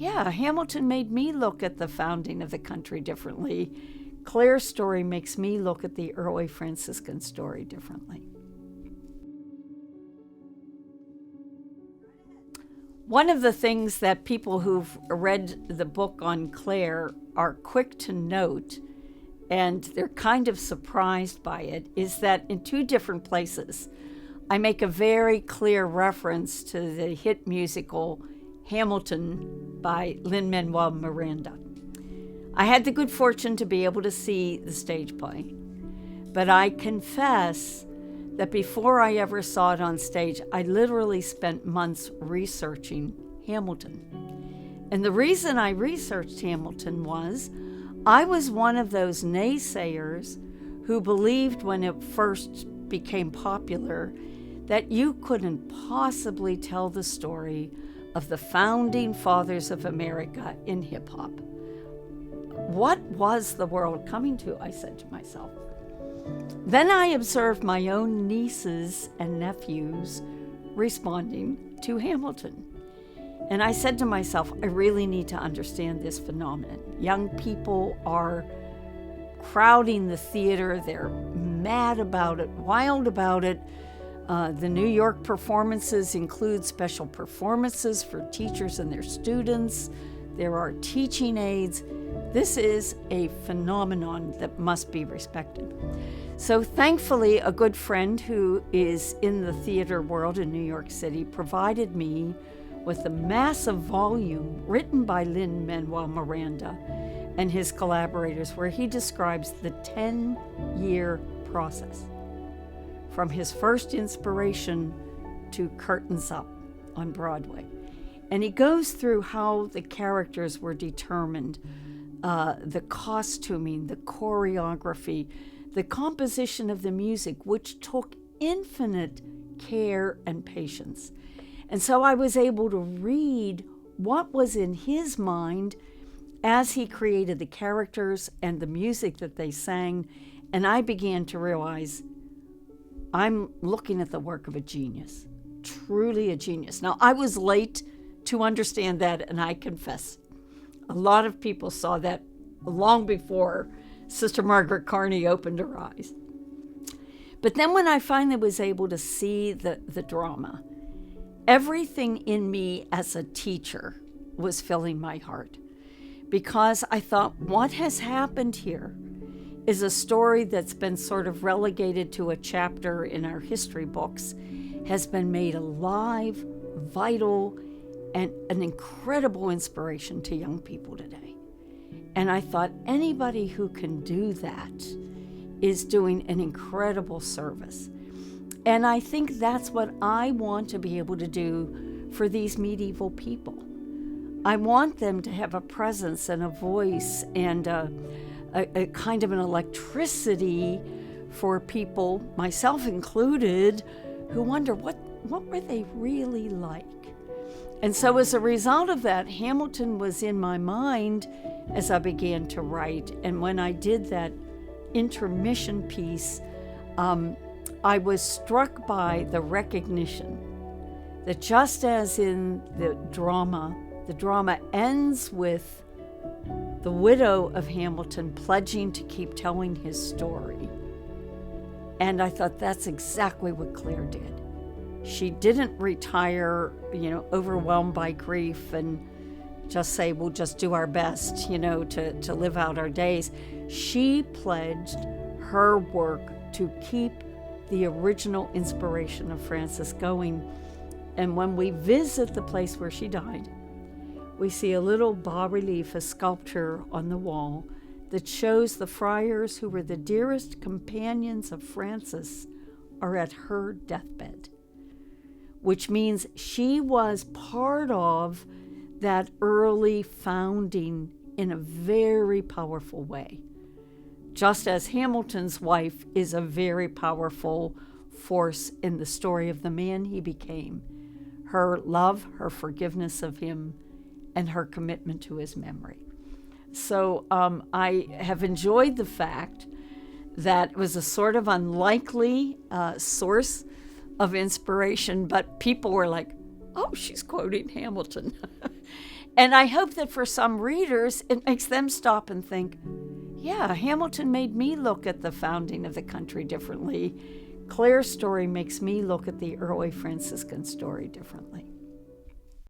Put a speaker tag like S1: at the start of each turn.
S1: yeah, Hamilton made me look at the founding of the country differently. Clare's story makes me look at the early Franciscan story differently. One of the things that people who've read the book on Clare are quick to note, and they're kind of surprised by it, is that in two different places, I make a very clear reference to the hit musical Hamilton by Lin-Manuel Miranda. I had the good fortune to be able to see the stage play, but I confess that before I ever saw it on stage, I literally spent months researching Hamilton. And the reason I researched Hamilton was I was one of those naysayers who believed when it first became popular that you couldn't possibly tell the story of the founding fathers of America in hip-hop. What was the world coming to, I said to myself. Then I observed my own nieces and nephews responding to Hamilton. And I said to myself, I really need to understand this phenomenon. Young people are crowding the theater. They're mad about it, wild about it. The New York performances include special performances for teachers and their students. There are teaching aids. This is a phenomenon that must be respected. So thankfully, a good friend who is in the theater world in New York City provided me with a massive volume written by Lin-Manuel Miranda and his collaborators, where he describes the 10-year process from his first inspiration to Curtains Up on Broadway. And he goes through how the characters were determined, the costuming, the choreography, the composition of the music, which took infinite care and patience. And so I was able to read what was in his mind as he created the characters and the music that they sang, and I began to realize I'm looking at the work of a genius, truly a genius. Now, I was late to understand that, and I confess, a lot of people saw that long before Sister Margaret Carney opened her eyes. But then when I finally was able to see the drama, everything in me as a teacher was filling my heart, because I thought, what has happened here is a story that's been sort of relegated to a chapter in our history books, has been made alive, vital, and an incredible inspiration to young people today. And I thought anybody who can do that is doing an incredible service. And I think that's what I want to be able to do for these medieval people. I want them to have a presence and a voice and a kind of an electricity for people, myself included, who wonder what were they really like. And so as a result of that, Hamilton was in my mind as I began to write. And when I did that intermission piece, I was struck by the recognition that just as in the drama ends with the widow of Hamilton pledging to keep telling his story. And I thought that's exactly what Clare did. She didn't retire, overwhelmed by grief and just say, we'll just do our best, to live out our days. She pledged her work to keep the original inspiration of Francis going. And when we visit the place where she died, we see a little bas-relief, a sculpture on the wall that shows the friars who were the dearest companions of Francis are at her deathbed, which means she was part of that early founding in a very powerful way. Just as Hamilton's wife is a very powerful force in the story of the man he became, her love, her forgiveness of him, and her commitment to his memory. So I have enjoyed the fact that it was a sort of unlikely source of inspiration, but people were like, oh, she's quoting Hamilton. And I hope that for some readers, it makes them stop and think, yeah, Hamilton made me look at the founding of the country differently. Clare's story makes me look at the early Franciscan story differently.